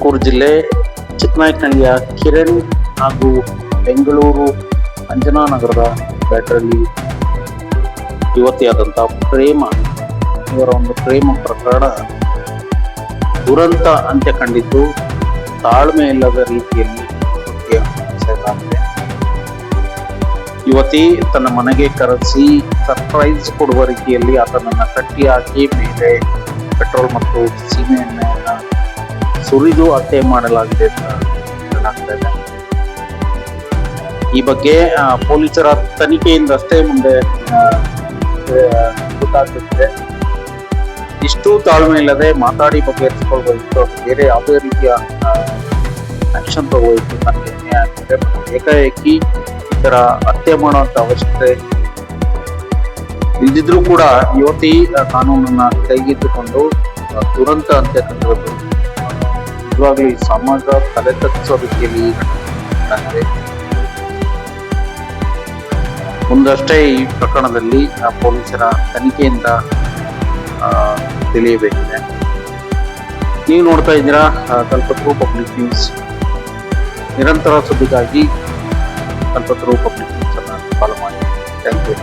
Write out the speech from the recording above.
ತುಮಕೂರು ಜಿಲ್ಲೆ ಚಿಕ್ಕನಾಯಕನಹಳ್ಳಿಯ ಕಿರಣ್ ಹಾಗೂ ಬೆಂಗಳೂರು ಅಂಜನಾನಗರದ ಬ್ಯಾಟರಲ್ಲಿ ಯುವತಿಯಾದಂತಹ ಪ್ರೇಮ ಇವರ ಒಂದು ಪ್ರೇಮ ಪ್ರಕರಣ ದುರಂತ ಅಂತ್ಯ ಕಂಡಿದ್ದು ತಾಳ್ಮೆ ಇಲ್ಲದ ರೀತಿಯಲ್ಲಿ ಮುಗಿಸಲಾಗಿದೆ. ಯುವತಿ ತನ್ನ ಮನೆಗೆ ಕರೆಸಿ ಸರ್ಪ್ರೈಸ್ ಕೊಡುವ ರೀತಿಯಲ್ಲಿ ಆತನನ್ನ ಕಟ್ಟಿ ಹಾಕಿ ಮೇಲೆ ಪೆಟ್ರೋಲ್ ಮತ್ತು ಸೀಮೆ ಎಣ್ಣೆಯನ್ನ ಸುರಿದು ಹತ್ಯೆ ಮಾಡಲಾಗಿದೆ ಅಂತ ಹೇಳಲಾಗ್ತಾ ಇದೆ. ಈ ಬಗ್ಗೆ ಪೊಲೀಸರ ತನಿಖೆಯಿಂದಷ್ಟೇ ಮುಂದೆ ಗೊತ್ತಾಗುತ್ತದೆ. ಇಷ್ಟು ತಾಳ್ಮೆ ಇಲ್ಲದೆ ಮಾತಾಡಿ ಬಗೆಹರಿಸಿಕೊಳ್ಬೋದಿತ್ತು, ಬೇರೆ ಯಾವುದೇ ರೀತಿಯ ಆಕ್ಷನ್ ತಗೋಬೇಕು ನನಗೆ ನ್ಯಾಯ ಆಗ್ತದೆ. ಏಕಾಏಕಿ ಈ ತರ ಹತ್ಯೆ ಮಾಡುವಂತ ಅವಶ್ಯಕತೆ ಇಲ್ದಿದ್ರೂ ಕೂಡ ಯುವತಿ ಕಾನೂನನ್ನ ಕೈಗೆತ್ತಿಕೊಂಡು ದುರಂತ ಅಂತ್ಯ ಕಂಡಿರೋದು ನಿಜವಾಗ್ಲೂ ಈ ಸಮಾಜ ತಲೆ ತಗ್ಗಿಸೋ ರೀತಿಯಲ್ಲಿ ನಡೆದಿದೆ. ಮುಂದಷ್ಟೇ ಈ ಪ್ರಕರಣದಲ್ಲಿ ಪೊಲೀಸರ ತನಿಖೆಯಿಂದ ತಿಳಿಯಬೇಕಿದೆ. ನೀವು ನೋಡ್ತಾ ಇದ್ದೀರಾ ಕಲ್ಪತರು ಪಬ್ಲಿಕ್ ನ್ಯೂಸ್. ನಿರಂತರ ಸುದ್ದಿಗಾಗಿ ಕಲ್ಪತರು ಪಬ್ಲಿಕ್ ನ್ಯೂಸ್ ಅನ್ನು ಫಾಲೋ ಮಾಡಿ. Thank you.